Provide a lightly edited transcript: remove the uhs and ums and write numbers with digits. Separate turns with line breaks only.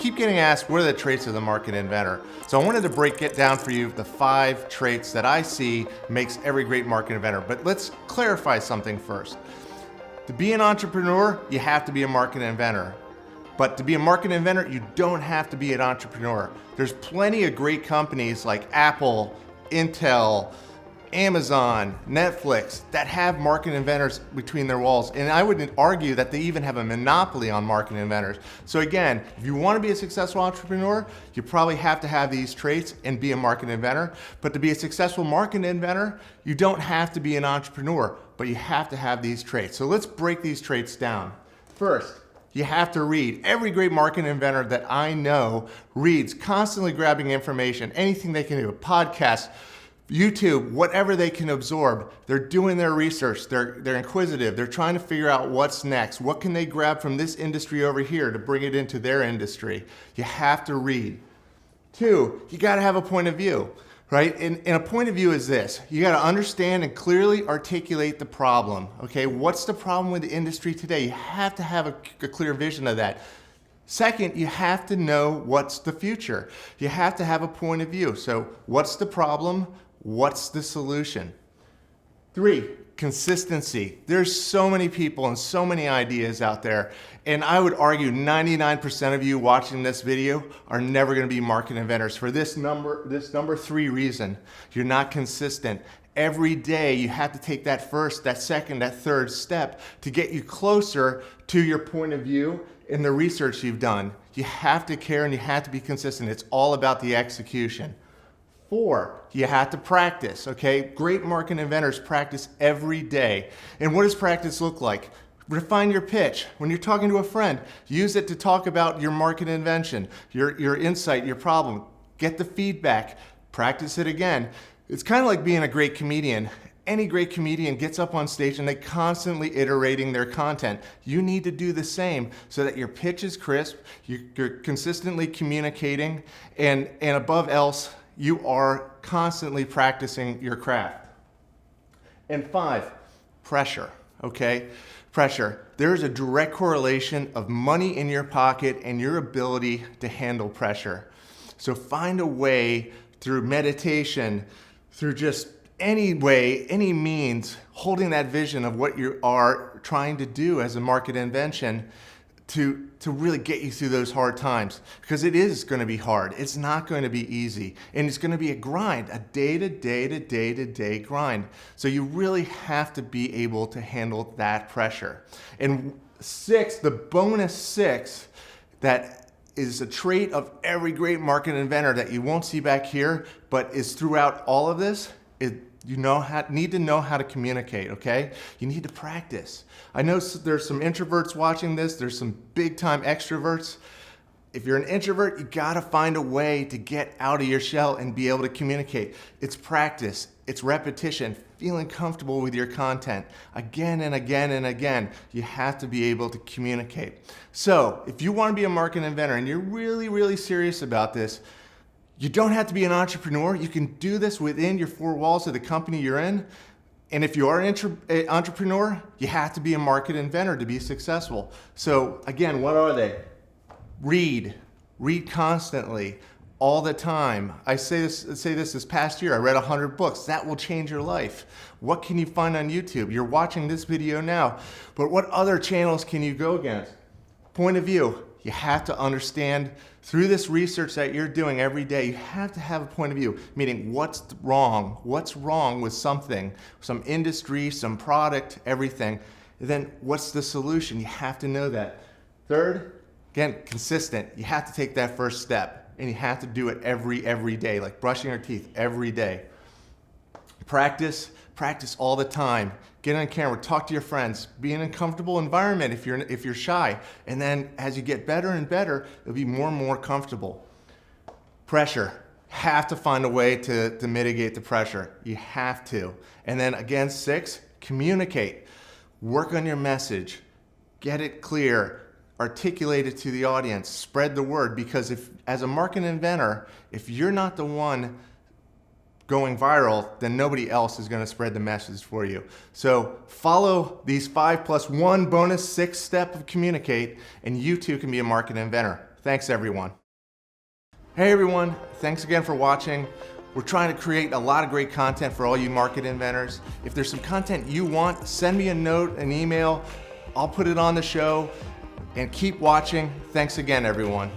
keep getting asked, what are the traits of the market inventor? So I wanted to break it down for you, the 5 traits that I see makes every great market inventor. But let's clarify something first. To be an entrepreneur, you have to be a market inventor. But to be a market inventor, you don't have to be an entrepreneur. There's plenty of great companies like Apple, Intel, Amazon, Netflix that have market inventors between their walls. And I would argue that they even have a monopoly on market inventors. So again, if you want to be a successful entrepreneur, you probably have to have these traits and be a market inventor. But to be a successful market inventor, you don't have to be an entrepreneur, but you have to have these traits. So let's break these traits down. First, you have to read. Every great market inventor that I know reads, constantly grabbing information, anything they can do, podcasts, YouTube, whatever they can absorb. They're doing their research, they're inquisitive, they're trying to figure out what's next. What can they grab from this industry over here to bring it into their industry? You have to read. 2, you gotta have a point of view, right? And a point of view is this. You gotta understand and clearly articulate the problem, okay? What's the problem with the industry today? You have to have a clear vision of that. Second, you have to know what's the future. You have to have a point of view. So what's the problem? What's the solution? 3, consistency. There's so many people and so many ideas out there. And I would argue 99% of you watching this video are never going to be market inventors for this number 3 reason. You're not consistent. Every day you have to take that first, that second, that third step to get you closer to your point of view in the research you've done. You have to care and you have to be consistent. It's all about the execution. 4, you have to practice, okay? Great market inventors practice every day. And what does practice look like? Refine your pitch. When you're talking to a friend, use it to talk about your market invention, your insight, your problem. Get the feedback, practice it again. It's kind of like being a great comedian. Any great comedian gets up on stage and they're constantly iterating their content. You need to do the same so that your pitch is crisp, you're consistently communicating, and above else, you are constantly practicing your craft. And 5, pressure, okay? Pressure. There's a direct correlation of money in your pocket and your ability to handle pressure. So find a way through meditation, through just any way, any means, holding that vision of what you are trying to do as a market invention to really get you through those hard times, because it is going to be hard. It's not going to be easy, and it's going to be a grind, a day-to-day grind. So you really have to be able to handle that pressure. And 6, the bonus 6, that is a trait of every great market inventor that you won't see back here, but is throughout all of this, you need to know how to communicate, okay? You need to practice. I know there's some introverts watching this. There's some big time extroverts. If you're an introvert, you gotta find a way to get out of your shell and be able to communicate. It's practice, it's repetition, feeling comfortable with your content. Again and again and again, you have to be able to communicate. So if you wanna be a market inventor and you're really, really serious about this, you don't have to be an entrepreneur. You can do this within your 4 walls of the company you're in. And if you are an entrepreneur, you have to be a market inventor to be successful. So again, what are they? Read constantly, all the time. I say this past year, I read 100 books. That will change your life. What can you find on YouTube? You're watching this video now, but what other channels can you go against? Point of view. You have to understand through this research that you're doing every day, you have to have a point of view, meaning what's wrong with something, some industry, some product, everything. And then what's the solution? You have to know that. 3rd, again, consistent. You have to take that first step and you have to do it every day, like brushing your teeth every day. Practice all the time. Get on camera, talk to your friends, be in a comfortable environment if you're shy. And then as you get better and better, it'll be more and more comfortable. Pressure. Have to find a way to mitigate the pressure. You have to. And then again, 6, communicate. Work on your message. Get it clear. Articulate it to the audience. Spread the word, because as a market inventor, if you're not the one going viral, then nobody else is going to spread the message for you. So follow these 5 + 1 bonus 6 step of communicate, and you too can be a market inventor. Thanks, everyone. Hey, everyone. Thanks again for watching. We're trying to create a lot of great content for all you market inventors. If there's some content you want, send me a note, an email. I'll put it on the show. And keep watching. Thanks again, everyone.